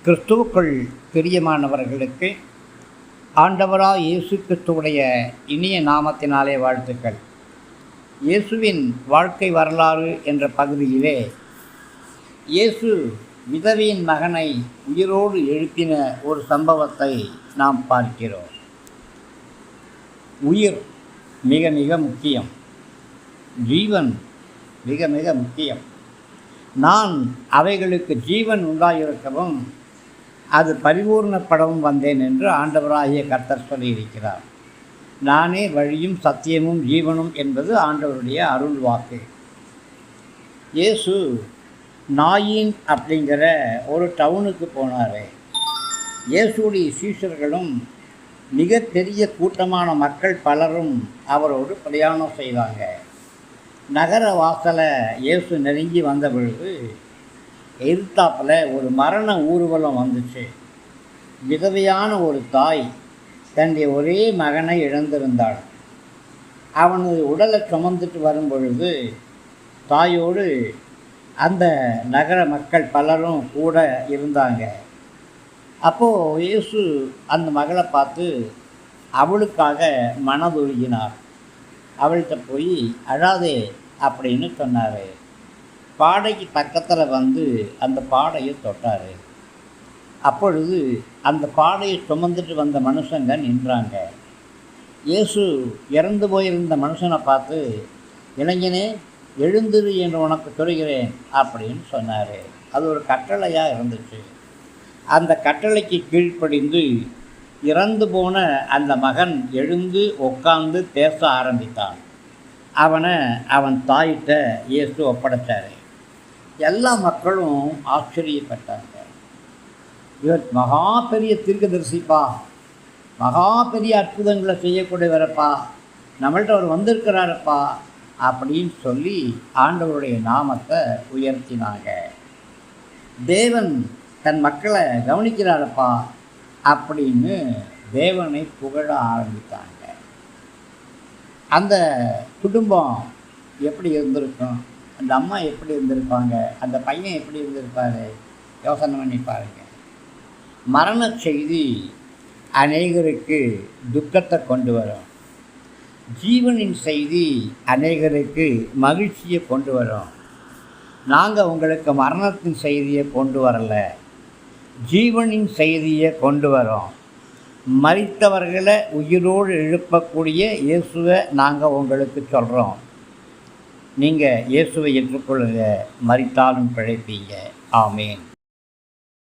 கிறிஸ்துவுக்குள் பிரியமானவர்களுக்கு ஆண்டவராய் இயேசு கிறிஸ்துவுடைய இனிய நாமத்தினாலே வாழ்த்துக்கள். இயேசுவின் வாழ்க்கை வரலாறு என்ற பகுதியிலே இயேசு விதவையின் மகனை உயிரோடு எழுப்பின ஒரு சம்பவத்தை நாம் பார்க்கிறோம். உயிர் மிக மிக முக்கியம், ஜீவன் மிக மிக முக்கியம். நான் அவைகளுக்கு ஜீவன் உண்டாயிருக்கவும் அது பரிபூர்ணப்படவும் வந்தேன் என்று ஆண்டவராகிய கர்த்தர் சொல்லியிருக்கிறார். நானே வழியும் சத்தியமும் ஜீவனும் என்பது ஆண்டவருடைய அருள் வாக்கு. இயேசு நாயின் அப்படிங்கிற ஒரு டவுனுக்கு போனார். இயேசுடைய சீஷர்களும் மிக பெரிய கூட்டமான மக்கள் பலரும் அவரோடு பிரயாணம் செய்தாங்க. நகர வாசலை இயேசு நெருங்கி வந்த பொழுது எதிர்த்தாப்பில் ஒரு மரண ஊர்வலம் வந்துச்சு. விதவையான ஒரு தாய் தன்னுடைய ஒரே மகனை இழந்திருந்தாள். அவனது உடலை சுமந்துட்டு வரும் பொழுது தாயோடு அந்த நகர மக்கள் பலரும் கூட இருந்தாங்க. அப்போது இயேசு அந்த மகளை பார்த்து அவளுக்காக மனதுருகினார். அவள்கிட்ட போய் அழாதே அப்படின்னு சொன்னார். பாடைக்கு பக்கத்தில் வந்து அந்த பாடையை தொட்டார். அப்பொழுது அந்த பாடையை சுமந்துட்டு வந்த மனுஷங்க நின்றாங்க. இயேசு இறந்து போயிருந்த மனுஷனை பார்த்து, இளைஞனே எழுந்திரு என்று உனக்கு சொல்கிறேன் அப்படின்னு சொன்னார். அது ஒரு கட்டளையாக இருந்துச்சு. அந்த கட்டளைக்கு கீழ்ப்படிந்து இறந்து போன அந்த மகன் எழுந்து உட்கார்ந்து பேச ஆரம்பித்தான். அவன் தாயிட்ட இயேசு ஒப்படைச்சார். எல்லா மக்களும் ஆச்சரியப்பட்டாங்க. இவர் மகா பெரிய தீர்க்கதரிசிப்பா, மகா பெரிய அற்புதங்களை செய்யக்கூடியவரப்பா, நம்மள்ட்ட அவர் வந்திருக்கிறாரப்பா அப்படின்னு சொல்லி ஆண்டவருடைய நாமத்தை உயர்த்தினாங்க. தேவன் தன் மக்களை கவனிக்கிறாரப்பா அப்படின்னு தேவனை புகழ ஆரம்பித்தாங்க. அந்த குடும்பம் எப்படி இருந்திருக்கும், அந்த அம்மா எப்படி இருந்திருப்பாங்க, அந்த பையன் எப்படி இருந்திருப்பார், யோசனை பண்ணி பாருங்க. மரண செய்தி அநேகருக்கு துக்கத்தை கொண்டு வரும். ஜீவனின் செய்தி அநேகருக்கு மகிழ்ச்சியை கொண்டு வரும். நாங்கள் உங்களுக்கு மரணத்தின் செய்தியை கொண்டு வரலை, ஜீவனின் செய்தியை கொண்டு வரோம். மரித்தவர்களை உயிரோடு எழுப்பக்கூடிய இயேசுவை நாங்கள் உங்களுக்கு சொல்கிறோம். நீங்கள் இயேசுவை ஏற்றுக்கொள்ளுங்க, மரித்தாலும் பிழைப்பீங்க. ஆமேன்.